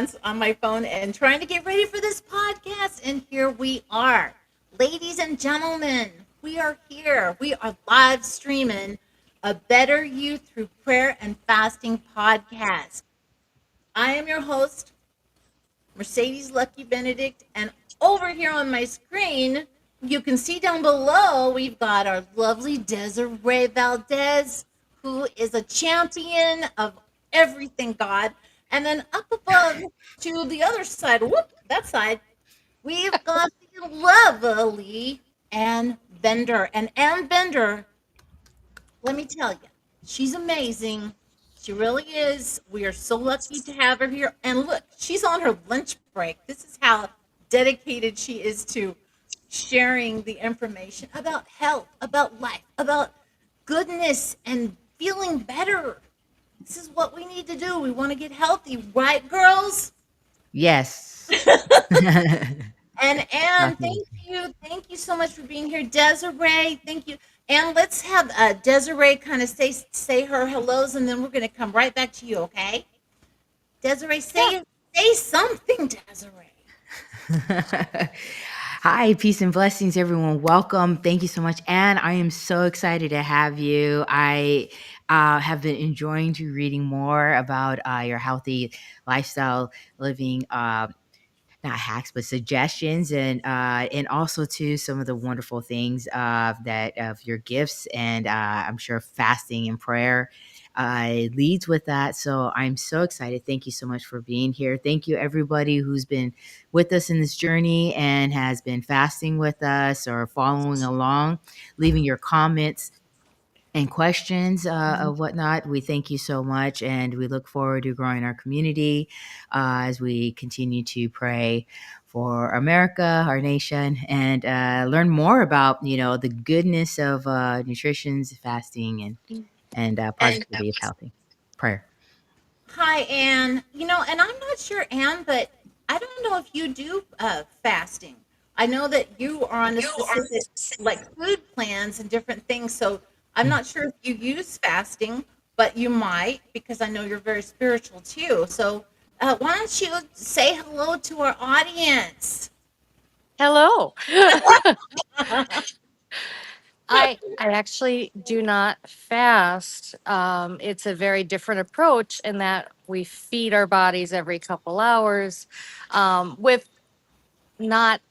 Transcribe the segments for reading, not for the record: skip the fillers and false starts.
hands on my phone and trying to get ready for this podcast. And here we are. Ladies and gentlemen, we are here. We are live streaming a Better You Through Prayer and Fasting podcast. I am your host, Mercedes Lucke-Benedict. And over here on my screen, you can see down below, we've got our lovely Desiree Valdez, who is a champion of everything God. And then up above to the other side, whoop, that side, we've got the lovely Ann Bender. And Ann Bender, let me tell you, she's amazing. She really is. We are so lucky to have her here. And look, she's on her lunch break. This is how dedicated she is to sharing the information about health, about life, about goodness and feeling better. This is what we need to do. We want to get healthy, right, girls? Yes. And Definitely. thank you so much for being here, Desiree. Thank you. And let's have Desiree kind of say her hellos, and then we're going to come right back to you. Okay, Desiree, Yeah. say something, Desiree. Hi, peace and blessings, everyone. Welcome. Thank you so much. And I am so excited to have you. I have been enjoying to reading more about your healthy lifestyle living. Not hacks, but suggestions, and also to some of the wonderful things that of your gifts, and I'm sure fasting and prayer leads with that. So I'm so excited. Thank you so much for being here. Thank you everybody who's been with us in this journey and has been fasting with us or following along, leaving your comments and questions of whatnot. We thank you so much, and we look forward to growing our community as we continue to pray for America, our nation, and learn more about the goodness of nutrition, fasting, and And positivity of healthy prayer. Hi, Anne. And I'm not sure, Anne, but I don't know if you do fasting. I know that you are on a you are specific, like, food plans and different things. So I'm not sure if you use fasting, but you might because I know you're very spiritual too. So why don't you say hello to our audience? hello. I actually do not fast. It's a very different approach in that we feed our bodies every couple hours, with not,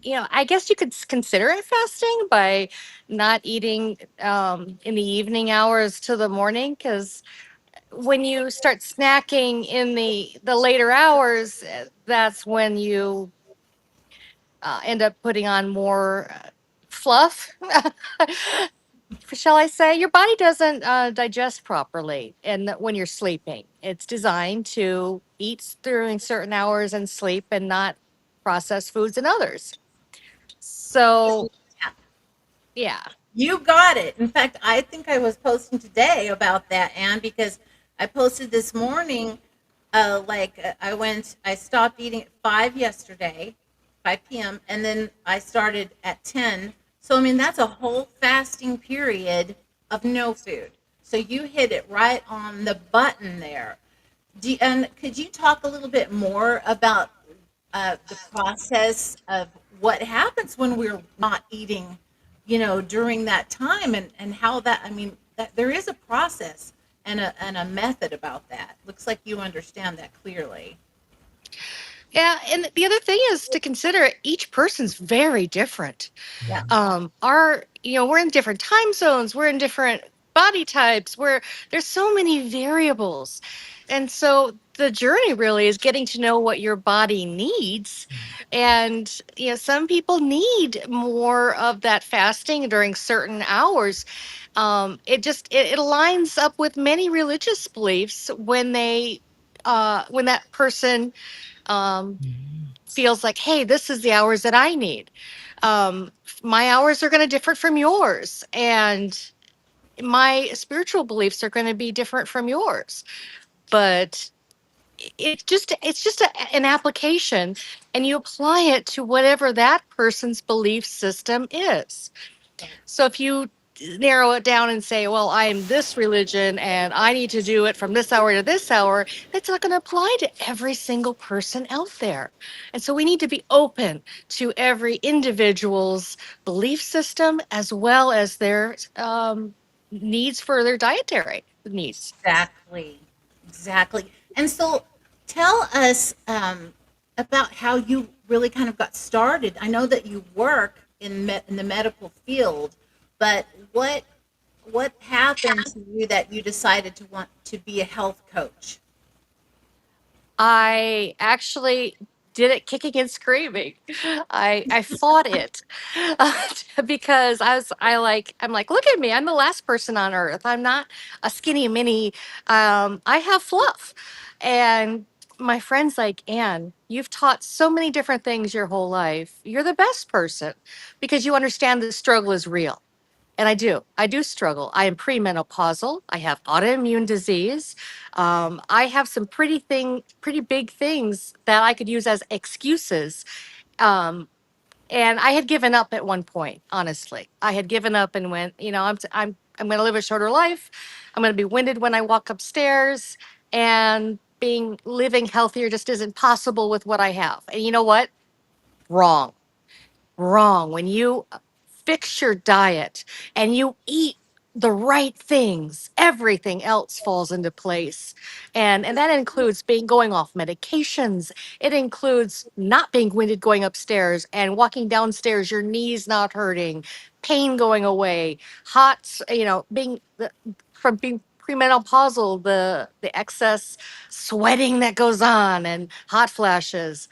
I guess you could consider it fasting by not eating in the evening hours to the morning, because when you start snacking in the later hours, that's when you end up putting on more fluff. Shall I say? Your body doesn't digest properly, and when you're sleeping, it's designed to eat during certain hours and sleep, and not process foods in others. So, yeah. You got it. In fact, I think I was posting today about that, Anne, because I posted this morning. I stopped eating at 5 yesterday, 5 p.m., and then I started at 10. So, I mean, that's a whole fasting period of no food. So you hit it right on the button there. And could you talk a little bit more about the process of what happens when we're not eating, during that time, and how that, I mean, that there is a process and a method about that. Looks like you understand that clearly. Yeah, and the other thing is to consider each person's very different. Yeah. We're in different time zones, we're in different body types, where there's so many variables. And so the journey really is getting to know what your body needs. And some people need more of that fasting during certain hours. It aligns up with many religious beliefs when that person um, feels like, hey, this is the hours that I need. My hours are going to differ from yours, and my spiritual beliefs are going to be different from yours. But it's just an application, and you apply it to whatever that person's belief system is. Right. So if you narrow it down and say, well, I am this religion and I need to do it from this hour to this hour. That's not going to apply to every single person out there. And so we need to be open to every individual's belief system as well as their needs for their dietary needs. Exactly. Exactly. And so tell us about how you really kind of got started. I know that you work in the medical field, but what happened to you that you decided to want to be a health coach? I actually did it kicking and screaming. I fought it because I'm like, look at me, I'm the last person on earth. I'm not a skinny mini. I have fluff, and my friends like, Anne, you've taught so many different things your whole life. You're the best person because you understand the struggle is real. And I do. I do struggle. I am premenopausal. I have autoimmune disease. I have some pretty big things that I could use as excuses. Um, and I had given up at one point. Honestly, I had given up and went. I'm going to live a shorter life. I'm going to be winded when I walk upstairs, and being living healthier just isn't possible with what I have. And you know what? Wrong. Wrong. When you fix your diet and you eat the right things, everything else falls into place. And that includes being going off medications. It includes not being winded going upstairs and walking downstairs, your knees not hurting, pain going away, hot, being from being premenopausal, the excess sweating that goes on and hot flashes.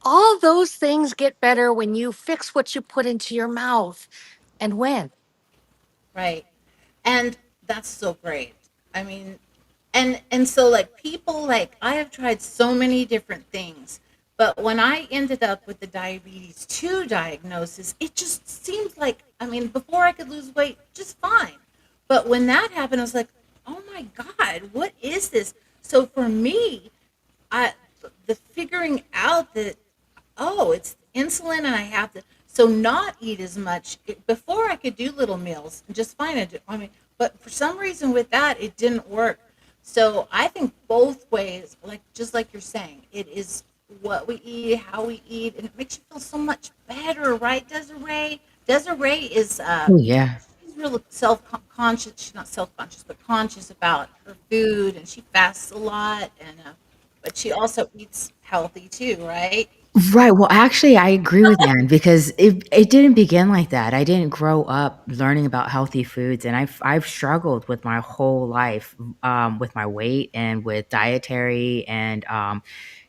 All those things get better when you fix what you put into your mouth. And when? Right. And that's so great. I mean, and so like people like I have tried so many different things, but when I ended up with the diabetes 2 diagnosis, it just seemed like I mean, before I could lose weight just fine. But when that happened, I was like, "Oh my God, what is this?" So for me, I the figuring out that oh, it's insulin and I have to so not eat as much. Before I could do little meals just fine. I mean, but for some reason with that it didn't work. So I think both ways, like just like you're saying, it is what we eat, how we eat, and it makes you feel so much better, right, Desiree? Desiree is Oh yeah. she's real self-conscious. She's not self-conscious, but conscious about her food, and she fasts a lot, and but she also eats healthy too, right? Right. Well, actually, I agree with Anne because it didn't begin like that. I didn't grow up learning about healthy foods, and I've struggled with my whole life with my weight and with dietary and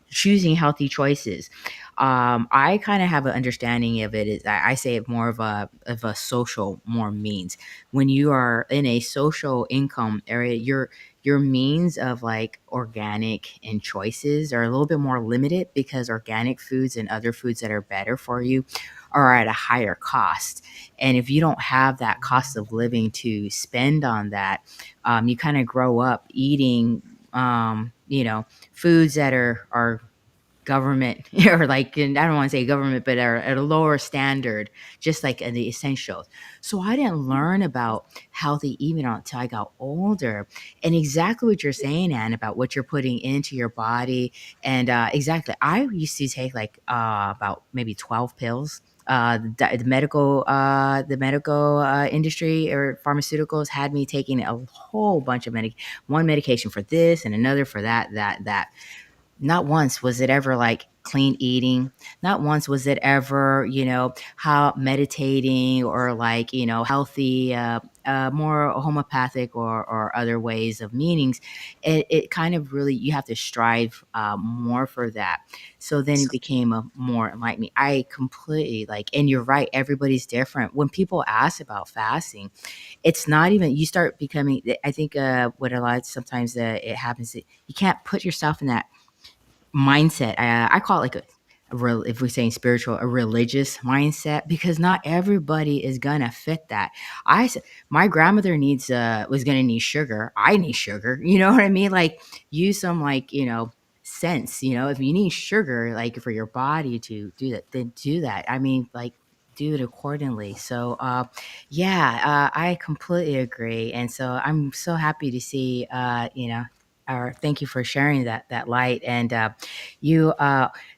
choosing healthy choices. I kind of have an understanding of it. Is I say it more of a social more means. When you are in a social income area, your means of like organic and choices are a little bit more limited because organic foods and other foods that are better for you are at a higher cost. And if you don't have that cost of living to spend on that, you kind of grow up eating, foods that are government or like and I don't want to say government, but are at a lower standard, just like in the essentials. So I didn't learn about healthy eating until I got older. And exactly what you're saying, Anne, about what you're putting into your body. And exactly, I used to take like about maybe 12 pills. The medical industry or pharmaceuticals had me taking a whole bunch of one medication for this and another for that. Not once was it ever like clean eating. Not once was it ever, how meditating or like, healthy, more homeopathic or other ways of meanings. It kind of really, you have to strive more for that. So then it became a more like me. I completely like, and you're right, everybody's different. When people ask about fasting, it's not even, you start becoming, I think what a lot sometimes it happens, you can't put yourself in that mindset. I call it like if we're saying spiritual, a religious mindset, because not everybody is gonna fit that. My grandmother was gonna need sugar. I need sugar. You know what I mean? Like use some like sense. If you need sugar like for your body to do that, then do that. I mean like. do it accordingly. So, yeah, I completely agree, and so I'm so happy to see, or thank you for sharing that light. And you,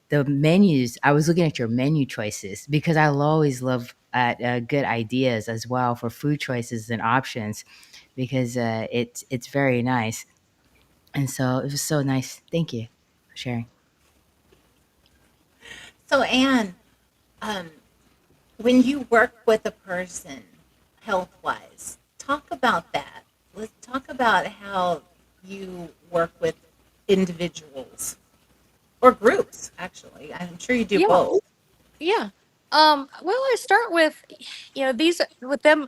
the menus. I was looking at your menu choices because I always love at good ideas as well for food choices and options because it's very nice. And so it was so nice. Thank you for sharing. So, Anne, um, when you work with a person health wise, talk about that. Let's talk about how you work with individuals or groups, actually. I'm sure you do Yeah, both. yeah. Well, I start with, these with them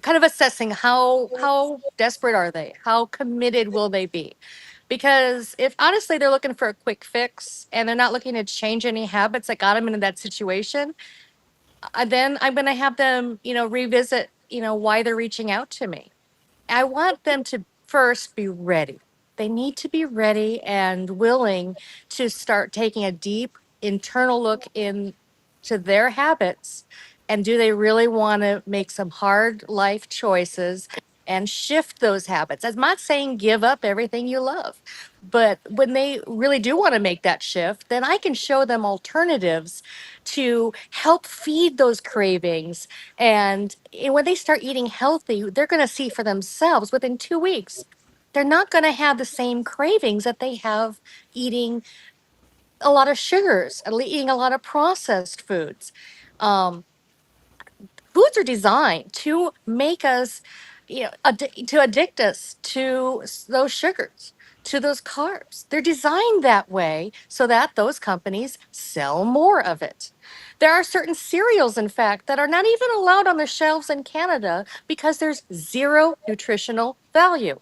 kind of assessing how desperate are they? How committed will they be? Because if honestly they're looking for a quick fix and they're not looking to change any habits that got them into that situation, then I'm going to have them, revisit, why they're reaching out to me. I want them to first be ready. They need to be ready and willing to start taking a deep internal look into their habits. And do they really want to make some hard life choices and shift those habits? I'm not saying give up everything you love, but when they really do want to make that shift, then I can show them alternatives to help feed those cravings. And when they start eating healthy, they're going to see for themselves within 2 weeks. They're not going to have the same cravings that they have eating a lot of sugars, eating a lot of processed foods. Um, Foods are designed to make us, to addict us to those sugars, to those carbs. They're designed that way so that those companies sell more of it. There are certain cereals, in fact, that are not even allowed on the shelves in Canada because there's zero nutritional value.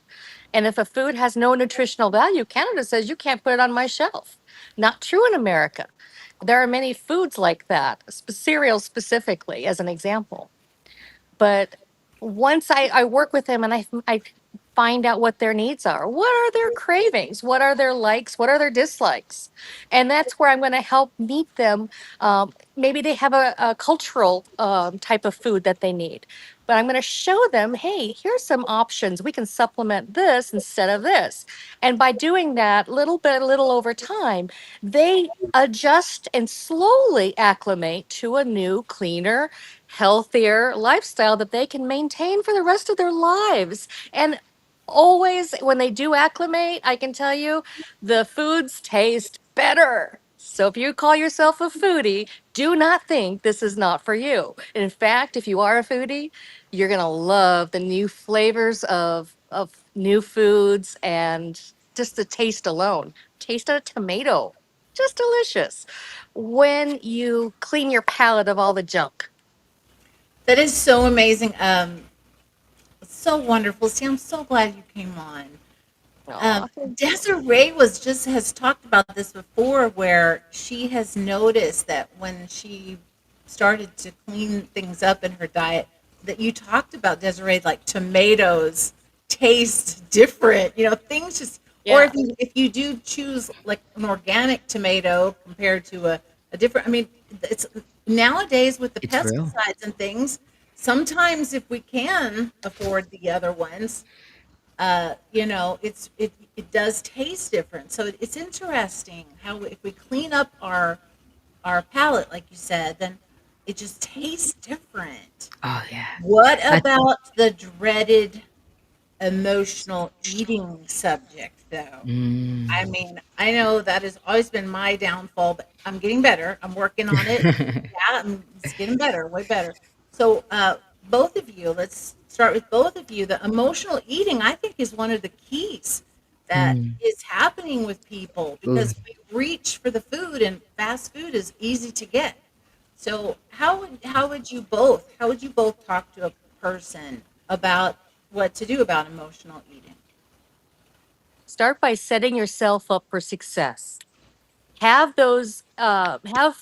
And if a food has no nutritional value, Canada says you can't put it on my shelf. Not true in America. There are many foods like that, cereals specifically, as an example. But once I work with them and I find out what their needs are, what are their cravings, what are their likes, what are their dislikes, and that's where I'm going to help meet them. Maybe they have a cultural type of food that they need, but I'm going to show them, hey, here's some options. We can supplement this instead of this, and by doing that, little bit, little over time, they adjust and slowly acclimate to a new, cleaner, healthier lifestyle that they can maintain for the rest of their lives. And always, when they do acclimate, I can tell you the foods taste better. So if you call yourself a foodie, do not think this is not for you. In fact, if you are a foodie, you're going to love the new flavors of new foods and just the taste alone. Taste a tomato, just delicious when you clean your palate of all the junk. That is so amazing. So wonderful. See, I'm so glad you came on. Oh, Desiree was just has talked about this before, where she has noticed that when she started to clean things up in her diet, that you talked about, Desiree, like tomatoes taste different. Things just, or yeah. if you do choose like an organic tomato compared to a different. I mean, it's nowadays with the It's real. pesticides and things. Sometimes, if we can afford the other ones, it does taste different. So it's interesting how if we clean up our palate, like you said, then it just tastes different. Oh yeah. What That's about the dreaded emotional eating subject, though? I mm. mean, I know that has always been my downfall, but I'm getting better. I'm working on it. Yeah, it's getting better, way better. So, both of you, let's start with both of you. The emotional eating, I think, is one of the keys that Mm. is happening with people Ooh, because we reach for the food, and fast food is easy to get. So, how would you both talk to a person about what to do about emotional eating? Start by setting yourself up for success. Have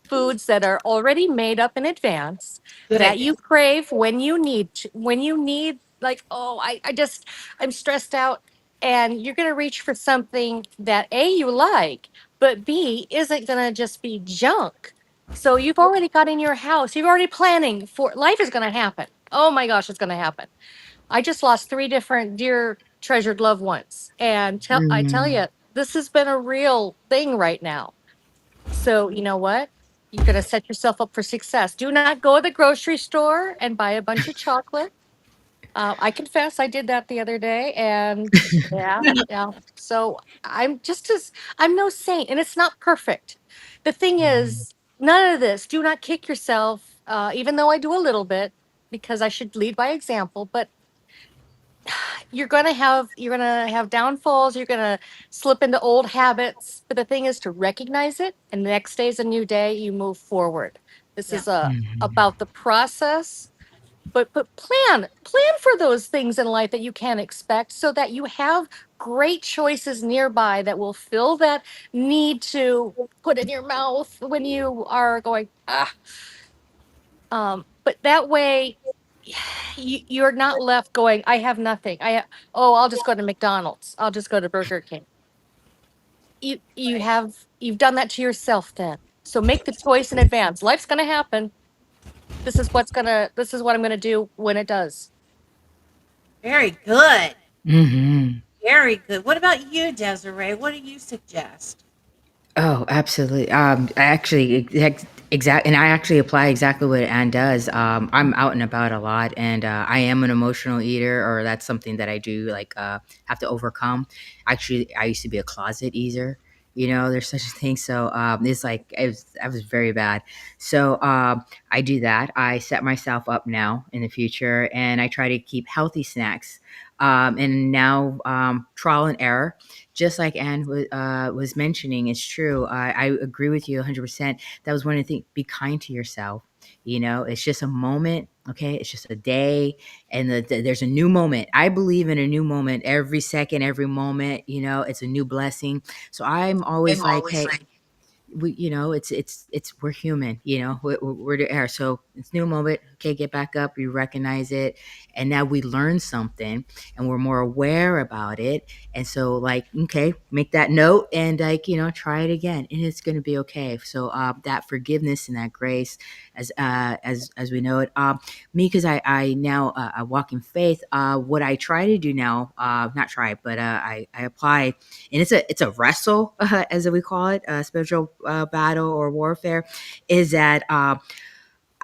foods that are already made up in advance Good that idea. you crave when you need, like, oh, I'm stressed out, and you're going to reach for something that A, you like, but B, isn't going to just be junk. So you've already got in your house, you're already planning for life is going to happen. Oh my gosh, it's going to happen. I just lost three different dear treasured loved ones. And I tell Mm. you, this has been a real thing right now. So, you know what? You're going to set yourself up for success. Do not go to the grocery store and buy a bunch of chocolate. I confess I did that the other day. And yeah, yeah. So I'm no saint and it's not perfect. The thing Mm. is, none of this, do not kick yourself, even though I do a little bit because I should lead by example. But you're gonna have downfalls, you're gonna slip into old habits, but the thing is to recognize it, and the next day is a new day, you move forward. This Yeah. is Mhm. about the process, but plan for those things in life that you can expect so that you have great choices nearby that will fill that need to put in your mouth when you are going but that way you're not left going, I have nothing. Oh, I'll just go to McDonald's. I'll just go to Burger King. You've done that to yourself then. So make the choice in advance. Life's gonna happen. This is what I'm gonna do when it does. Very good. Mhm. Very good. What about you, Desiree? What do you suggest? Oh, absolutely. I actually exact, and I actually apply exactly what Anne does. I'm out and about a lot, and I am an emotional eater, or that's something that I do like have to overcome. Actually, I used to be a closet eater. You know, there's such a thing. So it's like I was very bad. So I do that. I set myself up now in the future, and I try to keep healthy snacks. And now trial and error, just like Anne was mentioning, it's true. I agree with you 100%. That was one of the things. Be kind to yourself. You know, it's just a moment. Okay, it's just a day, and there's a new moment. I believe in a new moment every second, every moment. You know, it's a new blessing. So I'm always like, hey, we, you know, it's we're human, you know, we're the air. So it's new moment. Okay, get back up. You recognize it, and now we learn something, and we're more aware about it. And so, like, okay, make that note, and like, you know, try it again, and it's going to be okay. So that forgiveness and that grace, as we know it. Me, because I now I walk in faith. What I try to do now, not try, but I apply, and it's a wrestle, as we call it, spiritual battle or warfare, is that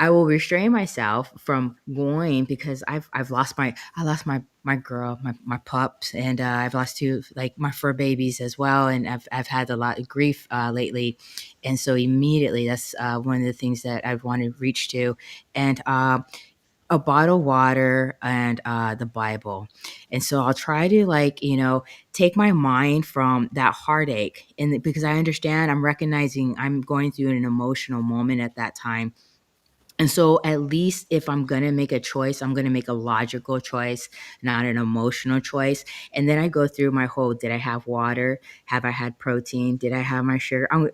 I will restrain myself from going because I've lost I lost my girl, my pups, and I've lost two, like, my fur babies as well, and I've had a lot of grief lately, and so immediately that's one of the things that I've wanted to reach to, and a bottle of water and the Bible. And so I'll try to, like, you know, take my mind from that heartache, and because I understand, I'm recognizing I'm going through an emotional moment at that time, and so at least if I'm going to make a choice, I'm going to make a logical choice, not an emotional choice. And then I go through my whole, did I have water? Have I had protein? Did I have my sugar? Am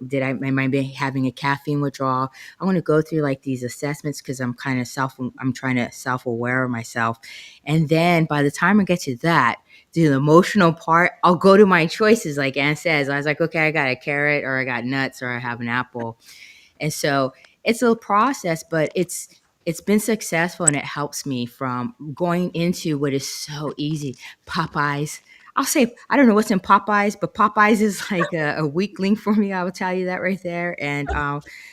I having a caffeine withdrawal? I want to go through like these assessments because I'm trying to self-aware of myself. And then by the time I get to that, the emotional part, I'll go to my choices. Like Anne says, I was like, okay, I got a carrot, or I got nuts, or I have an apple. And so it's a process, but it's been successful, and it helps me from going into what is so easy. Popeyes. I'll say, I don't know what's in Popeyes, but Popeyes is like a weak link for me. I will tell you that right there. And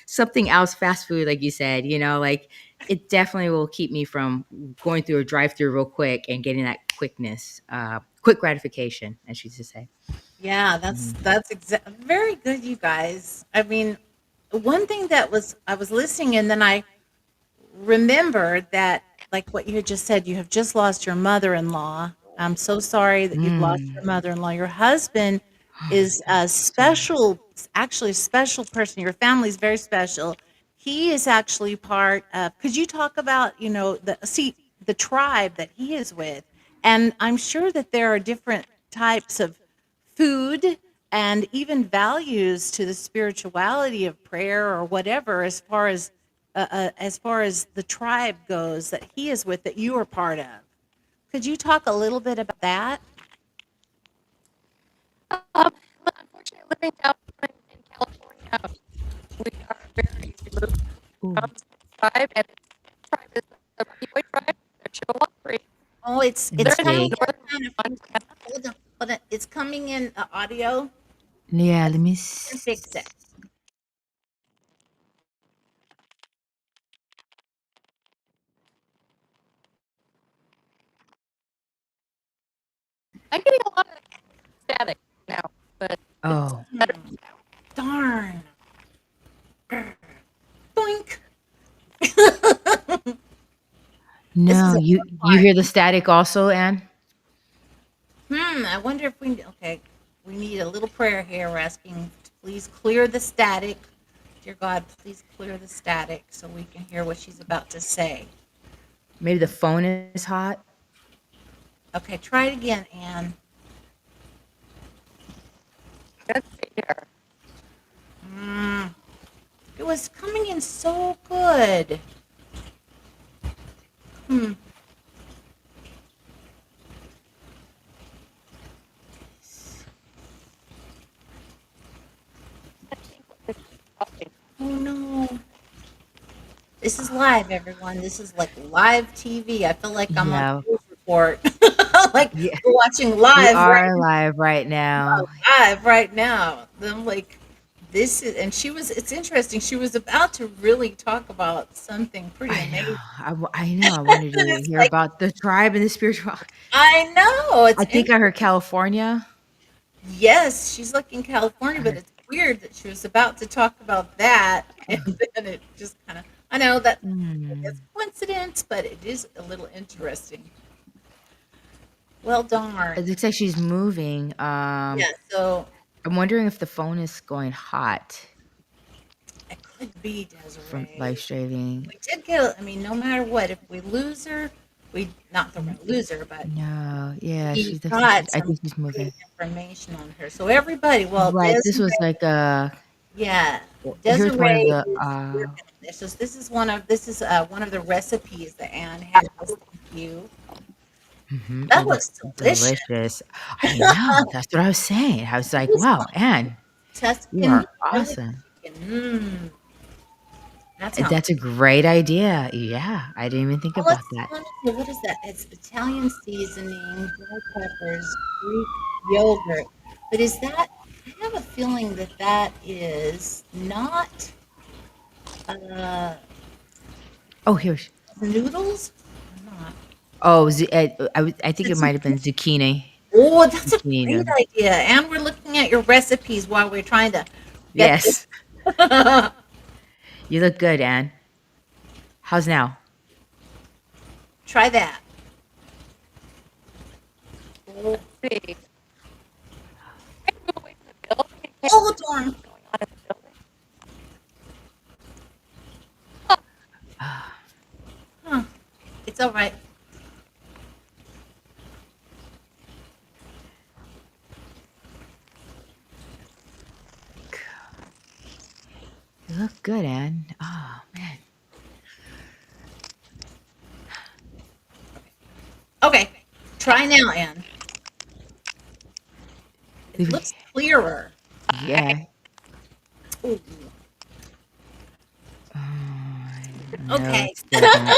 something else, fast food, like you said, you know, like, it definitely will keep me from going through a drive-through real quick and getting that quickness, quick gratification, as you used to say. Yeah, Mhm. very good, you guys. I mean, one thing that was I was listening and then I remembered that, like what you had just said, you have just lost your mother-in-law. I'm so sorry that you've lost your Mm. mother-in-law. Your husband is a Sorry. special, actually a special person. Your family's very special. He is actually part of, could you talk about, you know, the tribe that he is with? And I'm sure that there are different types of food and even values to the spirituality of prayer or whatever, as far as the tribe goes that he is with, that you are part of. Could you talk a little bit about that? Um, Unfortunately, living down in California, we are very Ooh. tribe, and its tribe is the Rocky tribe. They're Chippewa. Oh, it's Let me it's They're in coming see. in northern kind of. Montana. Hold on. It's coming in audio. Yeah, let Let's me. fix it. I'm getting a lot of static now, but it's Oh better. Darn. Boink. This is no, a you part. hear the static also, Anne? I wonder if we okay. We need a little prayer here. We're asking to please clear the static. Dear God, please clear the static so we can hear what she's about to say. Maybe the phone is hot. Okay, try it again, Anne. Let's see here. Mm, it was coming in so good. Hmm. Oh no. This is live, everyone. This is like live TV. I feel like I'm on Yeah, news report. Like yeah, we're watching we live are live right now. right now. I'm like, this is, and she was. It's interesting. She was about to really talk about something pretty I know. amazing. I know. I wanted And to it's hear like, about the tribe and the spiritual. I know it's I think I interesting. heard California. Yes, she's like in California, I but heard, it's weird that she was about to talk about that, and then it just kind of. I know that it's mm, coincidence, but it is a little interesting. Well, darn. it looks like she's moving. Yeah, so I'm wondering if the phone is going hot it could be from live Desiree. streaming. We did get, I mean, no matter what, if we lose her, we, not that we're N- going to lose her, but No, yeah, we she's. Looks like got I some think she's moving. great information on her. So everybody, well, Right. This Desiree, was like yeah, here's one of Desiree the is working on this. So this is one of the recipes that Anne has. Thank you. That it looks looks delicious. delicious. I know. That's what I was saying. I was like, wow, Anne, you Tuscan are Valley awesome. chicken. That sounds. That's a great idea. Yeah, I didn't even think Oh, about that. let me see. What is that? It's Italian seasoning, bell peppers, Greek yogurt. But is that? I have a feeling that that is not uh, Oh, here's. noodles. Or not. Oh, I think it It's might have been zucchini. oh, that's a Zucchini great noodle. idea. And we're looking at your recipes while we're trying to get this. Yes, you look good, Anne. How's now? Try that. Oh, Let's see. Can I move away from the building in case oh there's darn. something going on in the building? Huh. It's all right. You look good, Anne. Oh man. Okay. Try now, Anne. It Look- looks clearer. Yeah. Ooh. No, Okay. it's still not.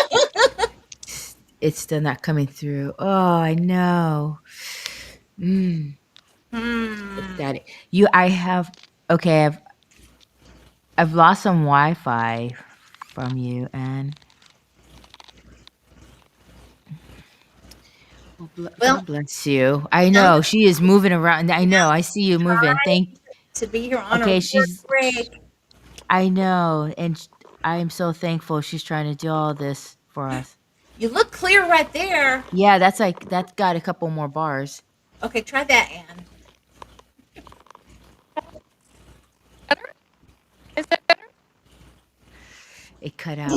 It's still not coming through. Oh, I know. Mm, it's Hmm. static. I have. Okay, I've lost some Wi-Fi from you, and Well, God bless you. I now know she is moving around. I know. I see you moving. try Thank. to be here on a Okay, work she's. break. I know, and I am so thankful she's trying to do all this for us. You look clear right there. Yeah, that's got a couple more bars. Okay, try that, Anne. Better? Is that better? It cut out.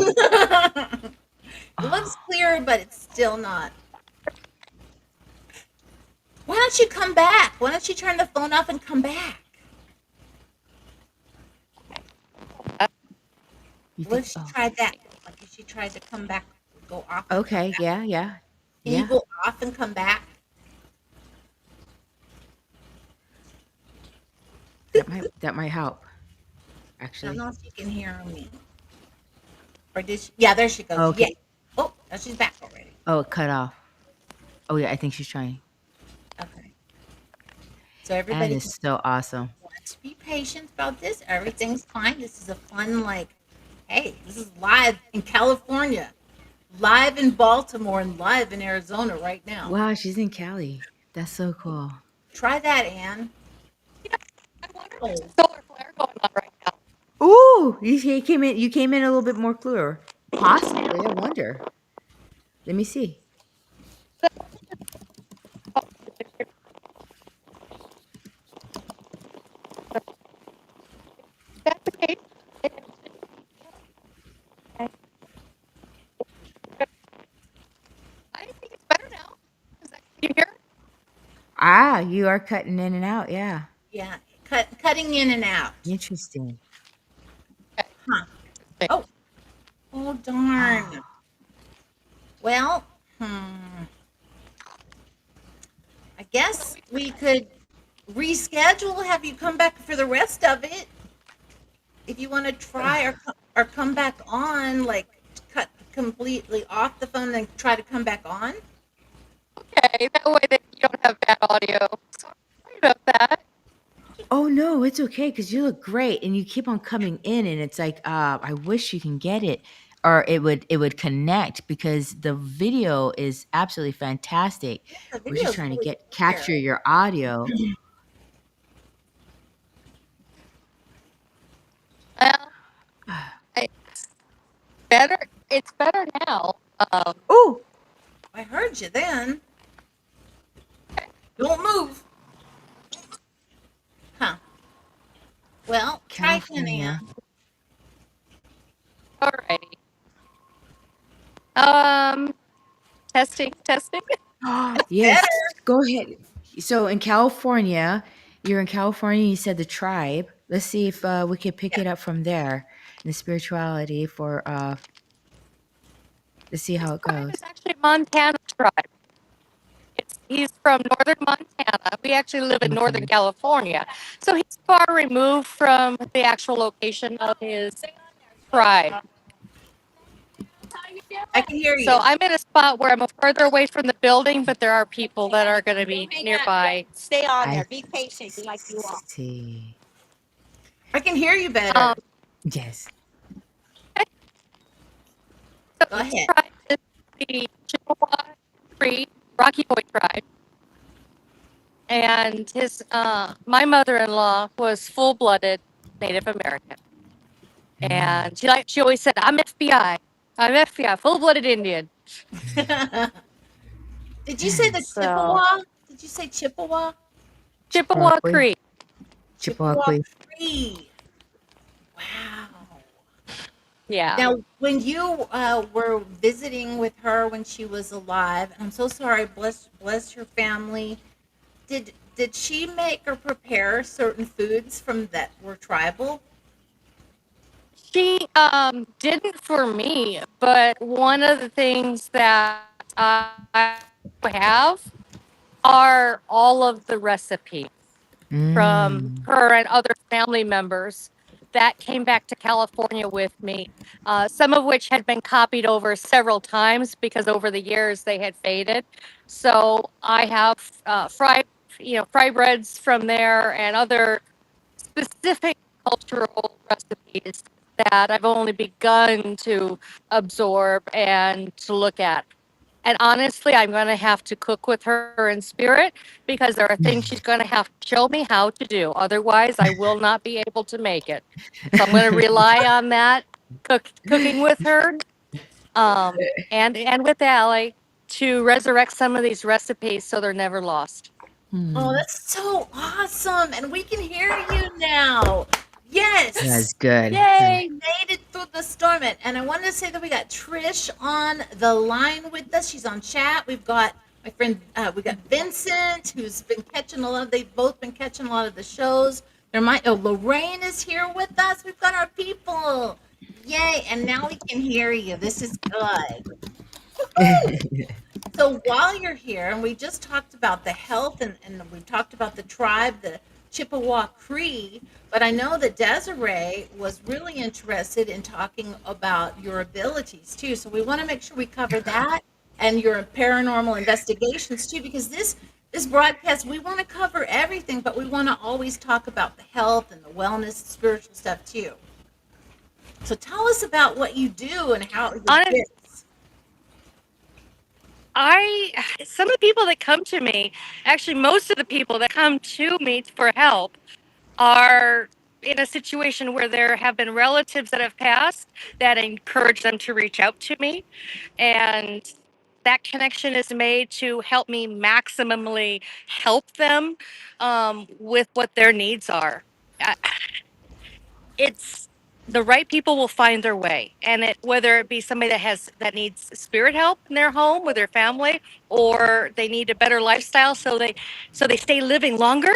It Oh, looks clear, but it's still not. Why don't you come back? Why don't you turn the phone off and come back? you What think? if she Oh, tried that? Like if she tried to come back, go off and come okay. back. Yeah, yeah, Can you yeah. go off and come back? That might help. I don't Actually, know if you can hear me. Or did she? Yeah, there she goes. Yeah. Okay. Oh, now she's back already. Oh, it cut off. Oh yeah, I think she's trying. Okay. So That everybody is so awesome. let's be patient about this. Everything's fine. This is a fun, like, hey, this is live in California, live in Baltimore, and live in Arizona right now. Wow, she's in Cali. That's so cool. Try that, Anne. I wonder if there's Oh, a solar flare going on right now. Ooh, came in. You came in a little bit more clear. Possibly, I wonder. Let me see. That's the case. I think it's better now. Is that, can you hear? Ah, you are cutting in and out. Yeah, yeah, cutting in and out. interesting. Huh? Okay. Oh, oh darn. Well, hmm. I guess we could reschedule. Have you come back for the rest of it? If you want to try or come back on, like cut completely off the phone and try to come back on. Okay, that way that you don't have bad audio. Sorry about that. Oh no, it's okay because you look great and you keep on coming in and it's like, I wish you can get it or it would connect because the video is absolutely fantastic. The We're video just is trying to really get clear. capture your audio. Well, it's better. It's better now. Oh, I heard you then. Don't move. Huh. Well, try again, California. Ann. Alrighty. Testing, testing. Yes, Better. go ahead. So in California, you're in California, you said the tribe. Let's see if we can pick Yeah. it up from there. The spirituality for let's see This how it tribe goes. is actually Montana tribe. He's from northern Montana. We actually live in Okay. northern California, so he's far removed from the actual location of his tribe. I can hear So you. I'm in a spot where I'm further away from the building, but there are people that are going to be nearby. Stay on I there. Be patient, like you are. see. I can hear you better. Um, Yes. so Go his ahead. tribe is the Chippewa Cree Rocky Boy tribe, and his my mother-in-law was full-blooded Native American, Mm. and she always said, "I'm FBI, I'm FBI, full-blooded Indian." Did you say the So Chippewa? Did you say Chippewa? Chippewa Chippewa Cree. Chippewa Chippewa. Cree. Wow. Yeah. Now, when you were visiting with her when she was alive, and I'm so sorry, bless your family. Did she make or prepare certain foods from that were tribal? She didn't for me, but one of the things that I have are all of the recipes from Mm. her and other family members that came back to California with me. Some of which had been copied over several times because over the years they had faded. So I have fry breads from there and other specific cultural recipes that I've only begun to absorb and to look at. And honestly, I'm going to have to cook with her in spirit because there are things she's going to have to show me how to do. Otherwise, I will not be able to make it. So I'm going to rely on that cooking with her and with Allie to resurrect some of these recipes so they're never lost. Oh, Hmm. that's so awesome. And we can hear you now. Yes. That's good. Yay! Made it through the storm. And I wanted to say that we got Trish on the line with us. She's on chat. We've got my friend, we got Vincent, who's been catching a lot of, they've both been catching a lot of the shows. Lorraine is here with us. We've got our people. Yay. And now we can hear you. This is good. So while you're here, and we just talked about the health and we talked about the tribe, the Chippewa Cree, but I know that Desiree was really interested in talking about your abilities too. So we want to make sure we cover that and your paranormal investigations too, because this broadcast we want to cover everything, but we want to always talk about the health and the wellness, spiritual stuff too. So tell us about what you do and how your Hon- gifts. I some of the people that come to me, actually most of the people that come to me for help are in a situation where there have been relatives that have passed that encourage them to reach out to me. And that connection is made to help me maximally help them with what their needs are. Uh, It's the right people will find their way, and whether it be somebody that needs spirit help in their home with their family, or they need a better lifestyle, so they stay living longer.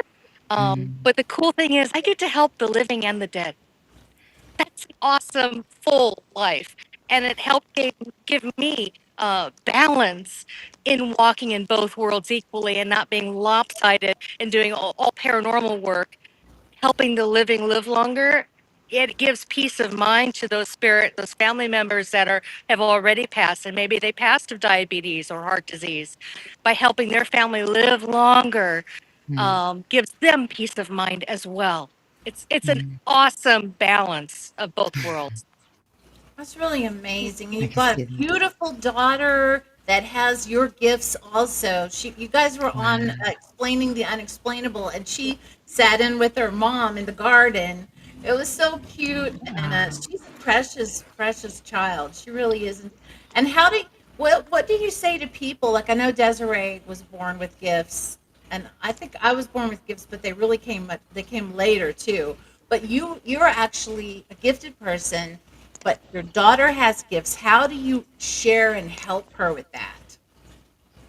Mm, But the cool thing is, I get to help the living and the dead. That's an awesome full life, and it helped give me balance in walking in both worlds equally and not being lopsided and doing all paranormal work, helping the living live longer. It gives peace of mind to those family members that have already passed, and maybe they passed of diabetes or heart disease. By helping their family live longer, mm, gives them peace of mind as well. It's an mm. awesome balance of both worlds. That's really amazing. I You've can got see a that. beautiful daughter that has your gifts also. You guys were on Wow. explaining the unexplainable, and she sat in with her mom in the garden. It was so cute, and Wow. she's a precious, precious child. She really is. And what do you say to people? Like I know Desiree was born with gifts, and I think I was born with gifts, but they came later too. But you're actually a gifted person, but your daughter has gifts. How do you share and help her with that?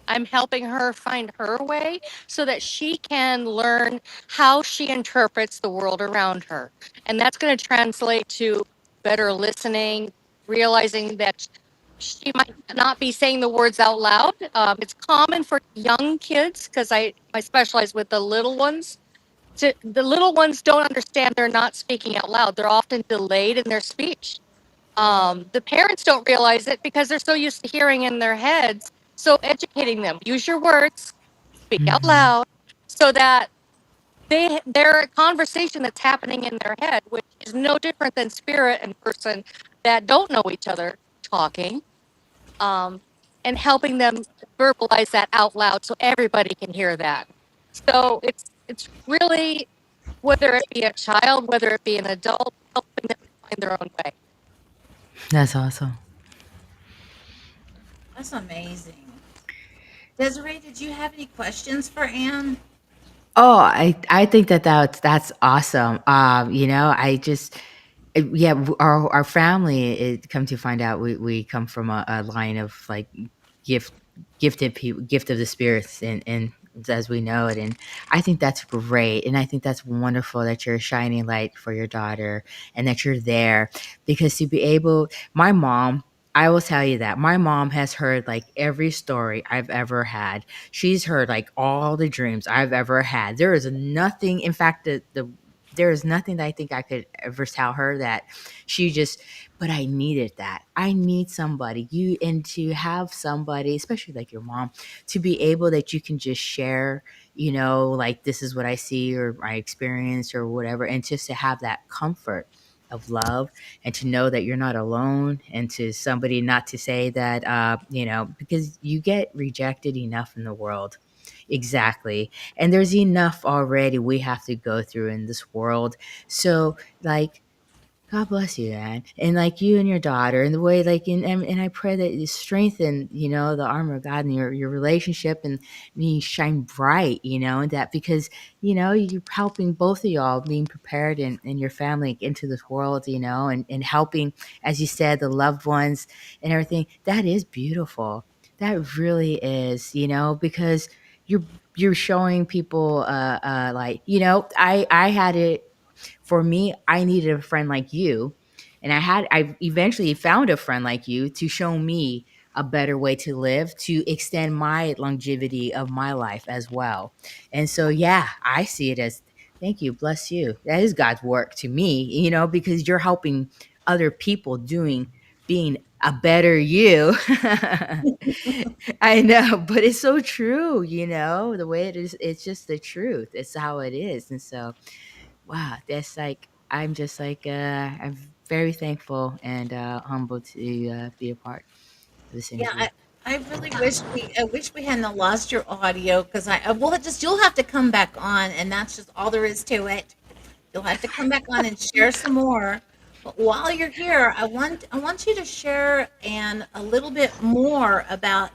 I'm helping her find her way so that she can learn how she interprets the world around her. And that's going to translate to better listening, realizing that she might not be saying the words out loud. It's common for young kids because I specialize with the little ones. The little ones don't understand they're not speaking out loud. They're often delayed in their speech. The parents don't realize it because they're so used to hearing in their heads. So educating them, use your words, speak out Mhm. loud, so that their conversation that's happening in their head, which is no different than spirit and person that don't know each other talking, um, and helping them verbalize that out loud so everybody can hear that. So it's really, whether it be a child, whether it be an adult, helping them find their own way. That's awesome. That's amazing. Desiree, did you have any questions for Anne? Oh, I think that's awesome. I just yeah, our family, come to find out, we come from a line of like gift gifted people, gift of the spirits, and as we know it, and I think that's great, and I think that's wonderful that you're a shining light for your daughter, and that you're there, because to be able, my mom. I will tell you that my mom has heard like every story I've ever had. She's heard like all the dreams I've ever had. There is nothing, in fact, there is nothing that I think I could ever tell her that she just, but I needed that. I need somebody, and to have somebody, especially like your mom, to be able that you can just share, like this is what I see or my experience or whatever. And just to have that comfort of love, and to know that you're not alone, and to somebody not to say that, because you get rejected enough in the world. Exactly. And there's enough already we have to go through in this world. So, like, God bless you, man. And like you and your daughter, and the way, like, and I pray that you strengthen, the armor of God, and your relationship, and you shine bright, and that, because, you're helping both of y'all being prepared, and your family into this world, and helping, as you said, the loved ones and everything. That is beautiful. That really is, because you're, showing people, like, I had it for me. I needed a friend like you, and I eventually found a friend like you to show me a better way to live, to extend my longevity of my life as well. And so, yeah, I see it as Thank you. Bless you. That is God's work to me, because you're helping other people being a better you. I know, but it's so true, the way it is, it's just the truth. It's how it is. And so, wow, that's like, I'm just like, I'm very thankful and humbled to be a part of this Yeah, interview. I really wish I wish we hadn't lost your audio because you'll have to come back on, and that's just all there is to it. You'll have to come back on and share some more. But while you're here, I want you to share a little bit more about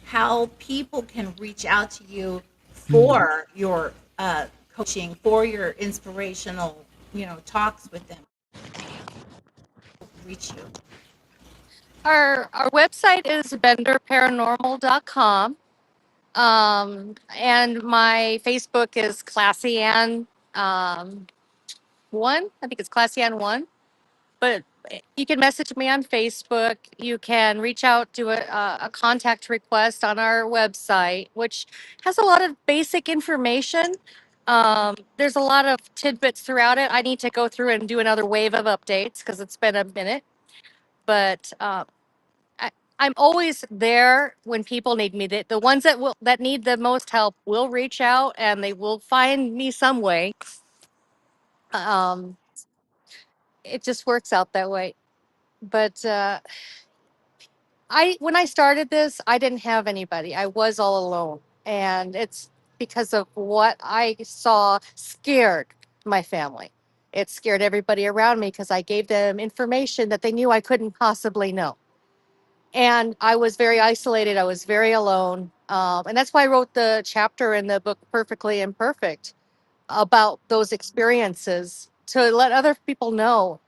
how people can reach out to you Mhm. for your coaching, for your inspirational, talks with them. Reach you. Our website is benderparanormal.com. And my Facebook is Classy Ann one. I think it's Classy Ann one. But you can message me on Facebook. You can reach out to a contact request on our website, which has a lot of basic information. There's a lot of tidbits throughout it. I need to go through and do another wave of updates because it's been a minute. But I, I'm always there when people need me. The ones that need the most help will reach out and they will find me some way. Um, it just works out that way. But I when I started this, I didn't have anybody. I was all alone. And it's because of what I saw scared my family. It scared everybody around me because I gave them information that they knew I couldn't possibly know. And I was very isolated. I was very alone. And that's why I wrote the chapter in the book Perfectly Imperfect about those experiences to let other people know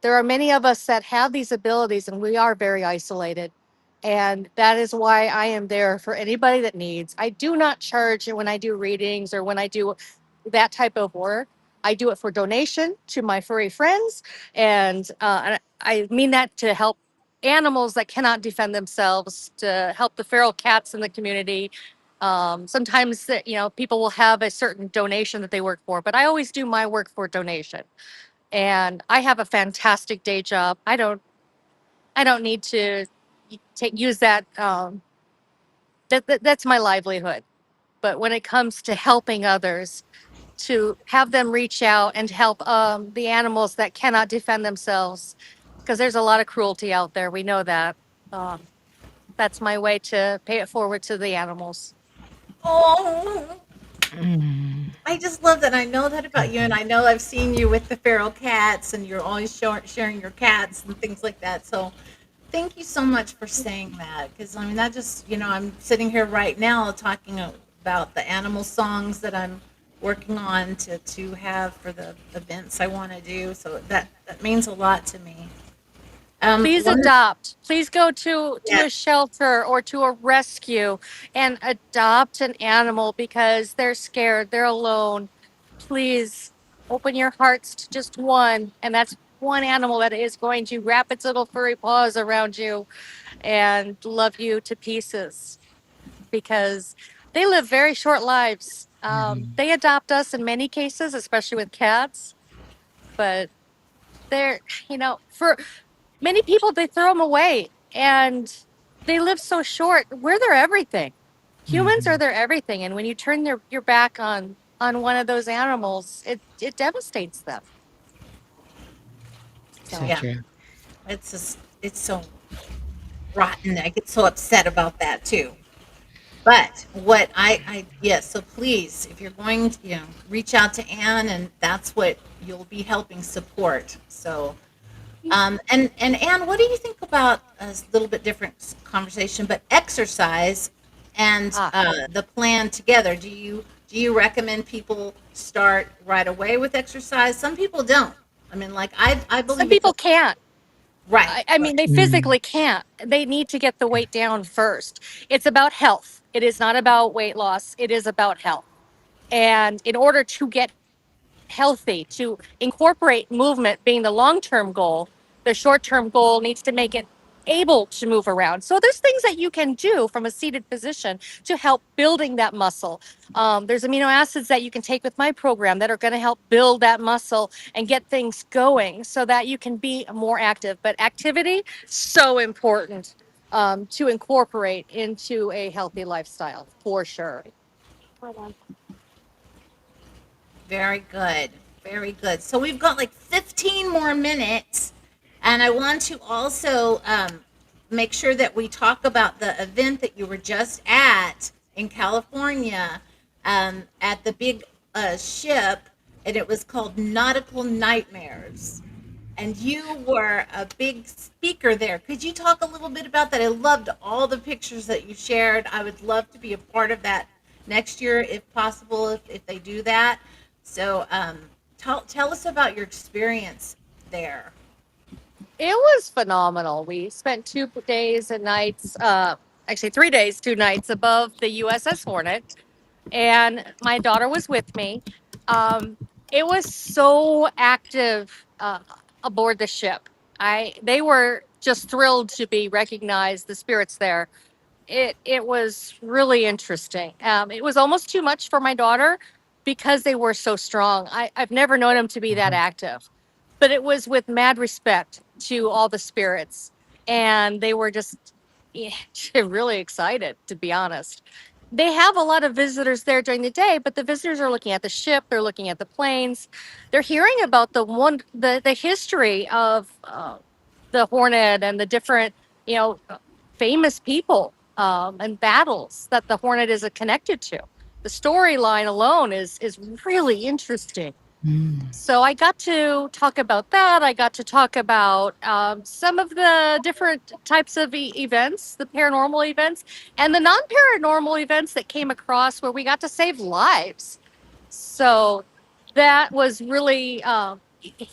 there are many of us that have these abilities and we are very isolated. And that is why I am there for anybody that needs. I do not charge when I do readings or when I do that type of work. I do it for donation to my furry friends. And I mean that to help animals that cannot defend themselves, to help the feral cats in the community. Sometimes people will have a certain donation that they work for, but I always do my work for donation. And I have a fantastic day job. I don't need to use that. That's my livelihood. But when it comes to helping others, to have them reach out and help the animals that cannot defend themselves, because there's a lot of cruelty out there. We know that. Um, that's my way to pay it forward to the animals. Oh, Mm. I just love that. I know that about you, and I know I've seen you with the feral cats, and you're always sharing your cats and things like that. So, thank you so much for saying that, because I mean that just I'm sitting here right now talking about the animal songs that I'm working on to have for the events I want to do. So that means a lot to me. Please One, adopt. Please go to yeah, a shelter or to a rescue and adopt an animal because they're scared, they're alone. Please open your hearts to just one, and that's one animal that is going to wrap its little furry paws around you and love you to pieces because they live very short lives. Mhm. They adopt us in many cases, especially with cats, but they're, for many people, they throw them away and they live so short. We're their everything. Humans are Mhm. their everything. And when you turn your back on one of those animals, it devastates them. So So yeah, true. it's so rotten. I get so upset about that too. But what yes, so please, if you're going to, reach out to Anne, and that's what you'll be helping support. So, and Anne, what do you think about a little bit different conversation, but exercise and ah, the plan together? Do you recommend people start right away with exercise? Some people don't. I mean, like I some believe it's people a can't. right, I right. mean, they Mm. physically can't. They need to get the weight down first. It's about health. It is not about weight loss. It is about health. And in order to get healthy, to incorporate movement being the long term goal, the short term goal needs to make it able to move around. So there's things that you can do from a seated position to help building that muscle. There's amino acids that you can take with my program that are going to help build that muscle and get things going so that you can be more active. But activity, so important to incorporate into a healthy lifestyle for sure. Very good. Very good. So we've got like 15 more minutes, and I want to also make sure that we talk about the event that you were just at in California at the big ship, and it was called Nautical Nightmares. And you were a big speaker there. Could you talk a little bit about that? I loved all the pictures that you shared. I would love to be a part of that next year if possible, if they do that. So tell us about your experience there. It was phenomenal. We spent 2 days and nights, actually 3 days, 2 nights above the USS Hornet, and my daughter was with me. Um, it was so active aboard the ship. They were just thrilled to be recognized, the spirits there. It was really interesting. It was almost too much for my daughter because they were so strong. I've never known them to be that active, but it was with mad respect to all the spirits, and they were just yeah, really excited, to be honest. They have a lot of visitors there during the day, but the visitors are looking at the ship, they're looking at the planes, they're hearing about the history of the Hornet and the different, you know, famous people and battles that the Hornet is connected to. The storyline alone is really interesting. Mm. So I got to talk about that. I got to talk about some of the different types of events, the paranormal events, and the non-paranormal events that came across where we got to save lives. So that was really,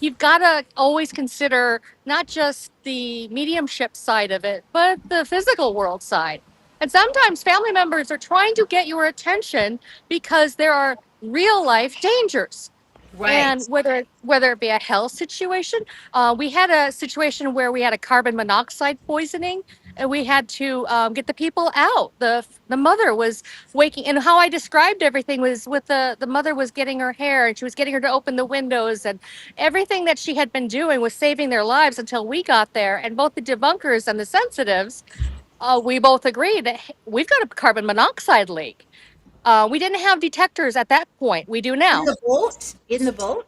you've got to always consider not just the mediumship side of it, but the physical world side. And sometimes family members are trying to get your attention because there are real life dangers. And Right. whether it be a health situation, we had a situation where we had a carbon monoxide poisoning, and we had to get the people out. The mother was waking, and how I described everything was with the mother was getting her hair, and she was getting her to open the windows, and everything that she had been doing was saving their lives until we got there. And both the debunkers and the sensitives, we both agreed that hey, we've got a carbon monoxide leak. We didn't have detectors at that point. We do In now. the boat? In the boat?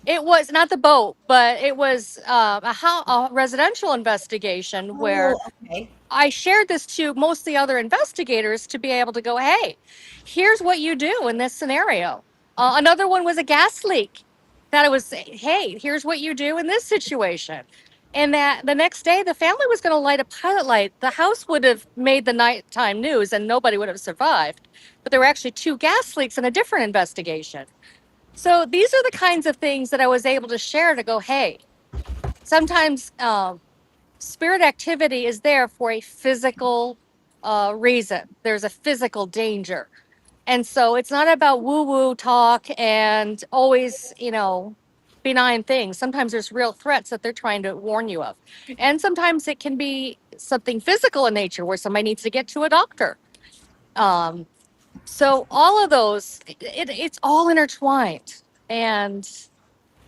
It was not the boat, but it was a residential investigation where Oh, okay. I shared this to most of the other investigators to be able to go, hey, here's what you do in this scenario. Another one was a gas leak. That it was, hey, here's what you do in this situation. And that the next day, the family was going to light a pilot light. The house would have made the nighttime news and nobody would have survived. But there were actually two gas leaks in a different investigation. So these are the kinds of things that I was able to share to go, hey, sometimes spirit activity is there for a physical reason. There's a physical danger. And so it's not about woo woo talk and always, benign things. Sometimes there's real threats that they're trying to warn you of. And sometimes it can be something physical in nature where somebody needs to get to a doctor. Um, so all of those, it's all intertwined. And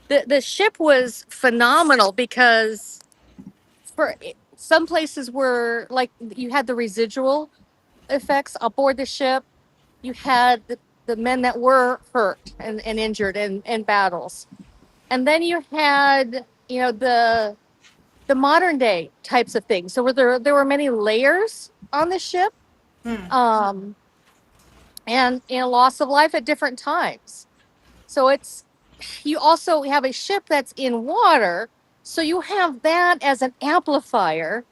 the ship was phenomenal because for some places were like you had the residual effects aboard the ship. You had the men that were hurt and injured in battles. And then you had, the modern day types of things. So there were many layers on the ship. Hmm. Um, and loss of life at different times. So you also have a ship that's in water, so you have that as an amplifier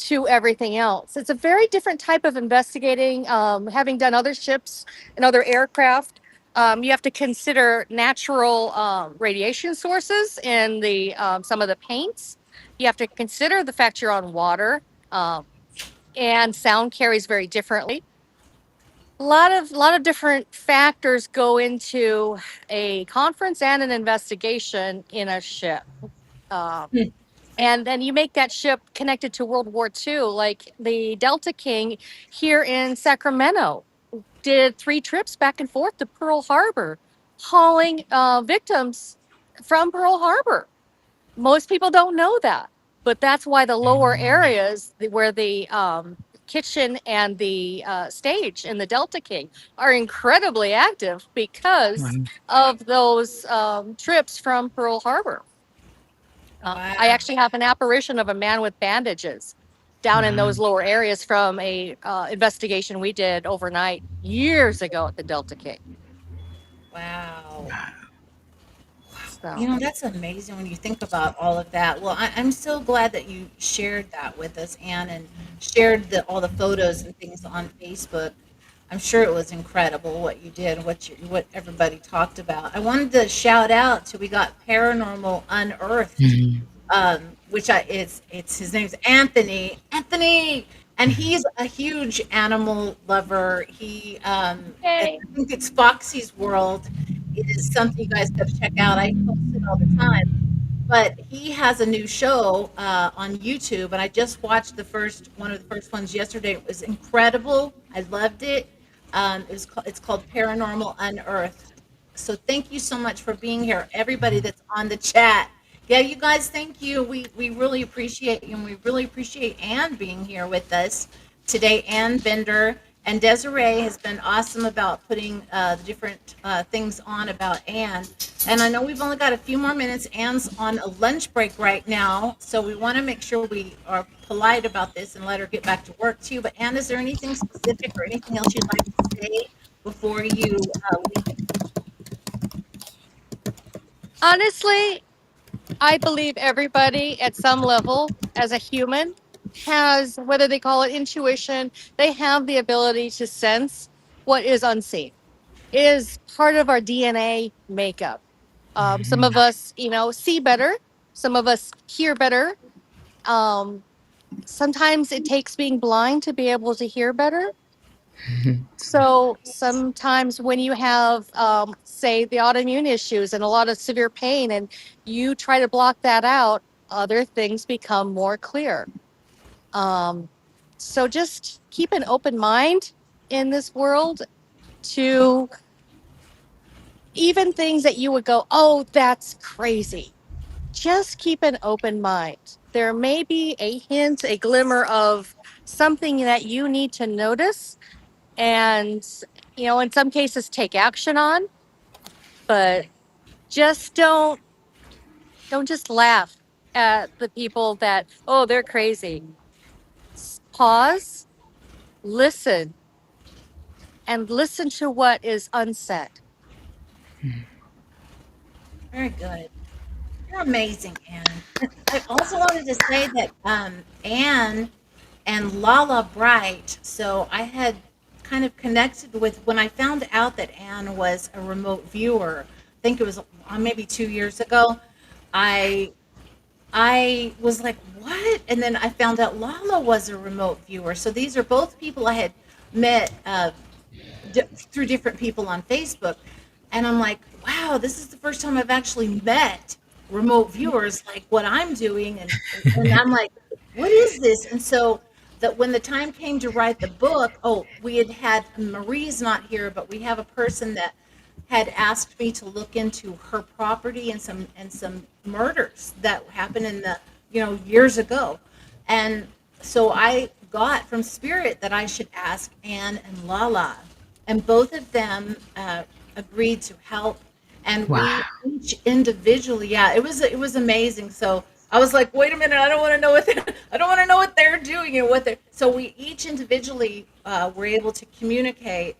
to everything else. It's a very different type of investigating. Having done other ships and other aircraft, you have to consider natural radiation sources in the some of the paints. You have to consider the fact you're on water, and sound carries very differently. A lot of different factors go into a conference and an investigation in a ship. Um, And then you make that ship connected to World War II, like the Delta King here in Sacramento did 3 trips back and forth to Pearl Harbor, hauling victims from Pearl Harbor. Most people don't know that, but that's why the lower areas where the kitchen and the stage in the Delta King are incredibly active because Wow. of those trips from Pearl Harbor. Wow. I actually have an apparition of a man with bandages down in Wow. those lower areas from a investigation we did overnight years ago at the Delta King. Wow. So. You know, that's amazing when you think about all of that. Well, I'm so glad that you shared that with us, Anne, and shared all the photos and things on Facebook. I'm sure it was incredible what you did, what everybody talked about. I wanted to shout out to we got Paranormal Unearthed, Mhm. which it's his name's Anthony, and he's a huge animal lover. I Yay. think it's Foxy's World. It is something you guys got to check out. I post it all the time, but he has a new show on YouTube, and I just watched one of the first ones yesterday. It was incredible. I loved it. It's called Paranormal Unearthed. So thank you so much for being here, everybody that's on the chat. Yeah, you guys, thank you. We really appreciate you, and we really appreciate Anne being here with us today. Anne Bender and Desiree has been awesome about putting the different things on about Anne. And I know we've only got a few more minutes. Anne's on a lunch break right now, so we want to make sure we are polite about this and let her get back to work too. But Anne, is there anything specific or anything else you'd like to say before you leave? Honestly, I believe everybody at some level as a human has, whether they call it intuition, they have the ability to sense what is unseen. It is part of our DNA makeup. Some of us, see better. Some of us hear better. Um, Sometimes it takes being blind to be able to hear better. So sometimes when you have, say, the autoimmune issues and a lot of severe pain, and you try to block that out, other things become more clear. Um, so just keep an open mind in this world to even things that you would go, oh, that's crazy. Just keep an open mind. There may be a hint, a glimmer of something that you need to notice and, in some cases take action on, but just don't just laugh at the people that, oh, they're crazy. Pause, listen, and listen to what is unsaid. Very good. You're amazing, Anne. I also wanted to say that Anne and Lala Bright. So I had kind of connected with when I found out that Anne was a remote viewer. I think it was maybe 2 years ago. I I was like, what? And then I found out Lala was a remote viewer. So these are both people I had met through different people on Facebook. And I'm like, wow, this is the first time I've actually met remote viewers like what I'm doing. And I'm like, what is this? And so that when the time came to write the book, we had Marie's not here, but we have a person that had asked me to look into her property and some murders that happened in the years ago. And so I got from Spirit that I should ask Anne and Lala, and both of them agreed to help. And Wow. we each individually, yeah, it was amazing. So I was like, wait a minute, I don't want to know I don't want to know what they're doing and what they're. So we each individually were able to communicate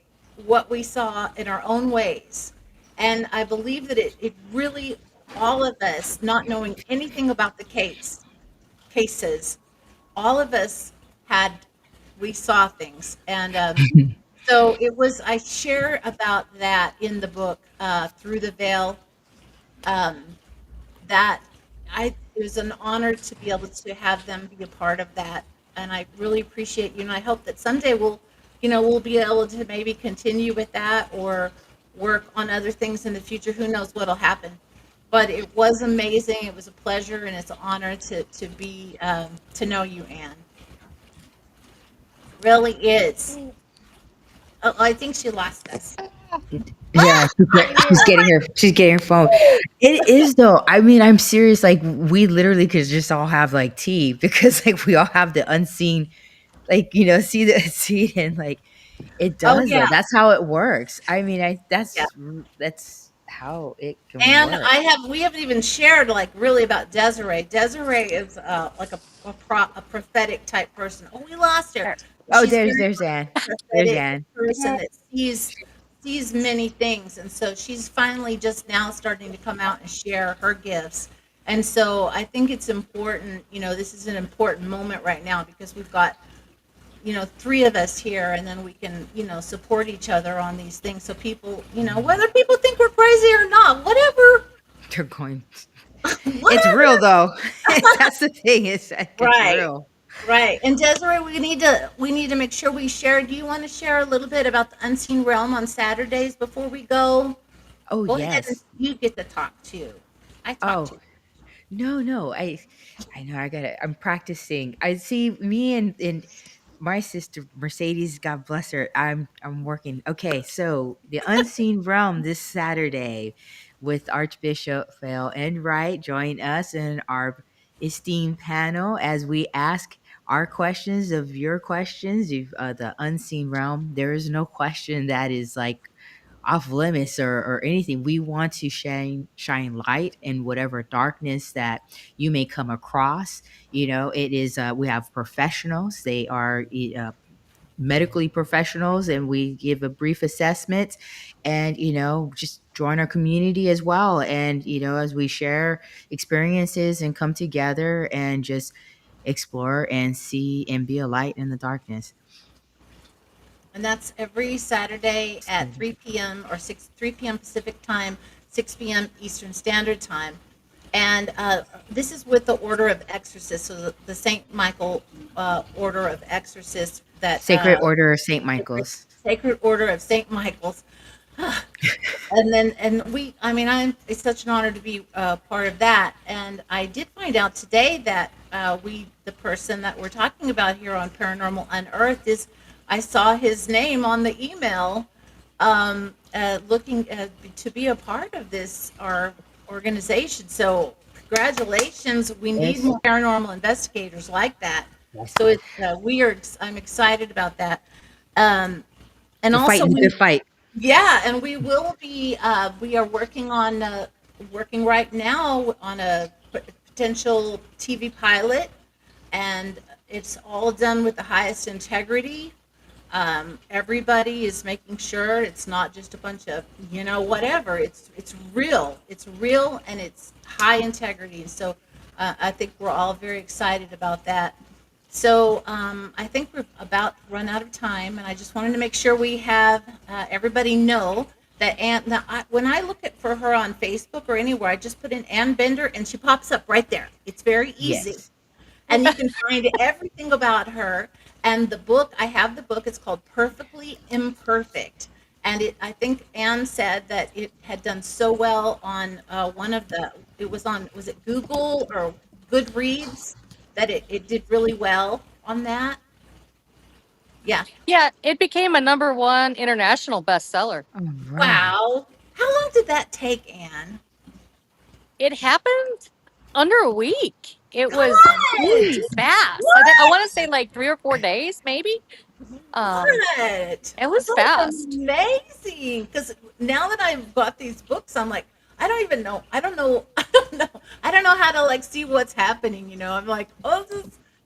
what we saw in our own ways. And I believe that it really, all of us, not knowing anything about the cases, all of us had, we saw things. And so it was, I share about that in the book, Through the Veil, um, that it was an honor to be able to have them be a part of that. And I really appreciate you. And I hope that someday we'll be able to maybe continue with that or work on other things in the future. Who knows what'll happen. but it was amazing. It was a pleasure and it's an honor to know you, Anne. Really is. Oh, I think she lost us. Yeah, Ah! she's getting her phone. It is though. I mean, I'm serious. Like we literally could just all have like tea because like we all have the unseen, like see the see it and like it Oh does yeah, though. That's how it works. I mean, yeah. that's how it can And work. we haven't even shared like really about Desiree. Desiree is like a prophetic type person. Oh, we lost her. There. Oh, She's very there's Anne. There's prophetic Anne. person that sees many things, and so she's finally just now starting to come out and share her gifts. And so I think it's important. This is an important moment right now because we've got three of us here, and then we can support each other on these things. So people, whether people think we're crazy or not, whatever, They're going. It's real whatever. though. That's the thing. It's Right. real. Right. And Desiree, we need to make sure we share. Do you want to share a little bit about the unseen realm on Saturdays before we go? Oh Go ahead and yes. you get to talk too. I talk Oh too. no, no. I know. I got it. I'm practicing. I see me and my sister Mercedes, God bless her. I'm working. Okay, so the unseen realm this Saturday with Archbishop Fail and Wright join us in our esteemed panel as we ask our questions of your questions of the unseen realm. There is no question that is like off limits or anything. We want to shine light in whatever darkness that you may come across. It is we have professionals. They are medically professionals, and we give a brief assessment, and just join our community as well. And as we share experiences and come together and just explore and see and be a light in the darkness. And that's every Saturday at 3 p.m. or 3 p.m. Pacific time, 6 p.m. Eastern Standard Time. And this is with the Order of Exorcists, so the Saint Michael Order of Exorcists that Sacred Order of St. Michael's. Sacred Order of Saint Michael's. I mean, it's such an honor to be part of that. And I did find out today that the person that we're talking about here on Paranormal Unearthed I saw his name on the email, looking to be a part of our organization. So congratulations. We need Yes. more paranormal investigators like that. Yes. So I'm excited about that. And We're also fighting the good fight. yeah, and we are working right now on a potential TV pilot, and it's all done with the highest integrity. Everybody is making sure it's not just a bunch of whatever. It's real. It's real, and it's high integrity. So I think we're all very excited about that. So I think we're about run out of time, and I just wanted to make sure we have everybody know that Ann. Now, when I look for her on Facebook or anywhere, I just put in Ann Bender, and she pops up right there. It's very easy, Yes. and you can find everything about her. And the book, I have the book. It's called Perfectly Imperfect, and I think Anne said that it had done so well on one of the. It was it Google or Goodreads that it did really well on that. Yeah. Yeah, it became a number one international bestseller. All right. Wow. How long did that take, Anne? It happened under a week. It was really What? fast. I What? want to say like 3 or 4 days, maybe. Um, What? it was That's fast. amazing. Because now that I've got these books, I'm like, I don't even know. I don't know. I don't know. I don't know how to like see what's happening. I'm like, oh,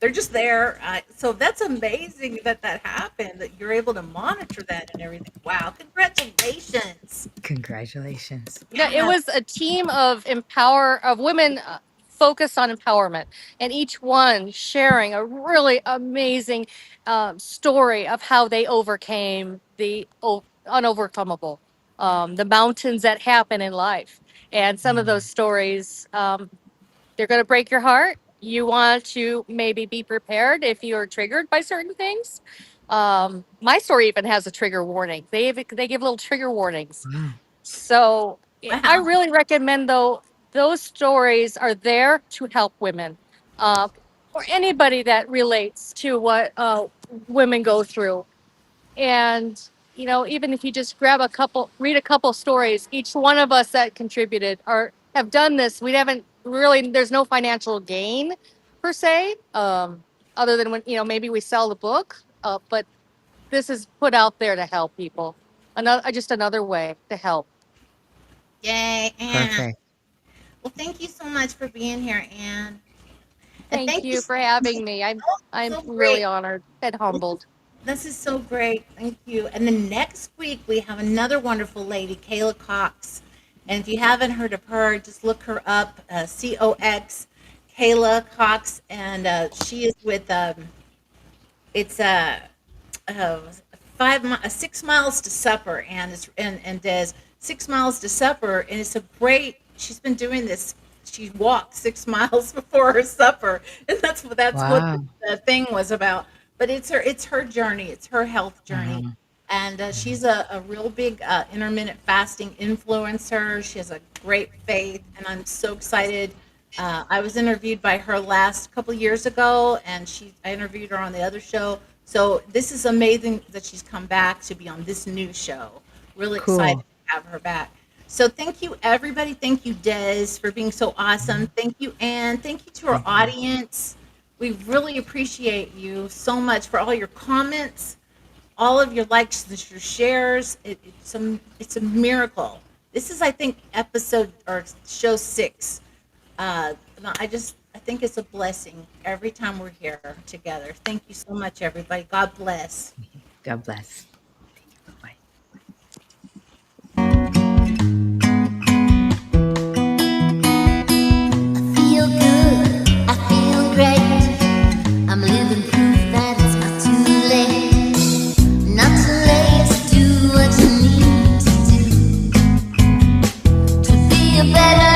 they're just there. So that's amazing that happened. That you're able to monitor that and everything. Wow! Congratulations. Congratulations. Yeah, it Yeah. was a team of women focused on empowerment, and each one sharing a really amazing story of how they overcame the unovercomable, the mountains that happen in life. And some of those stories, they're going to break your heart. You want to maybe be prepared if you're triggered by certain things. My story even has a trigger warning. They give little trigger warnings. Wow. So I Wow. really recommend though. those stories are there to help women, uh, or anybody that relates to what women go through. And even if you just read a couple stories, each one of us that contributed or have done this, we haven't really, there's no financial gain per se, other than when maybe we sell the book, but this is put out there to help people, just another way to help. Yay, Anne. Perfect. Well, thank you so much for being here, Anne. And Thank thank you you so for having me. I'm so really great. honored and humbled. This is so great. Thank you. And then next week, we have another wonderful lady, Kayla Cox. And if you haven't heard of her, just look her up, COX, Kayla Cox. And she is with, it's uh, 6 miles to supper. And Des, 6 miles to supper. And it's a great, she's been doing this. She walked 6 miles before her supper. And that's what Wow. the thing was about, but it's her journey, it's her health journey. Uh-huh. And she's a real big intermittent fasting influencer. She has a great faith, and I'm so excited. I was interviewed by her last couple years ago, and I interviewed her on the other show. So this is amazing that she's come back to be on this new show. Really excited Cool. to have her back. So thank you, everybody. Thank you, Des, for being so awesome. Thank you, Anne. Thank you to our Thank you. audience. We really appreciate you so much for all your comments, all of your likes and your shares. It's a miracle. This is, I think, episode or show 6. And I think it's a blessing every time we're here together. Thank you so much, everybody. God bless. God bless. Bye. Feel good, I feel great. I'm living proof that it's not too late. Not too late to do what you need to do to be a better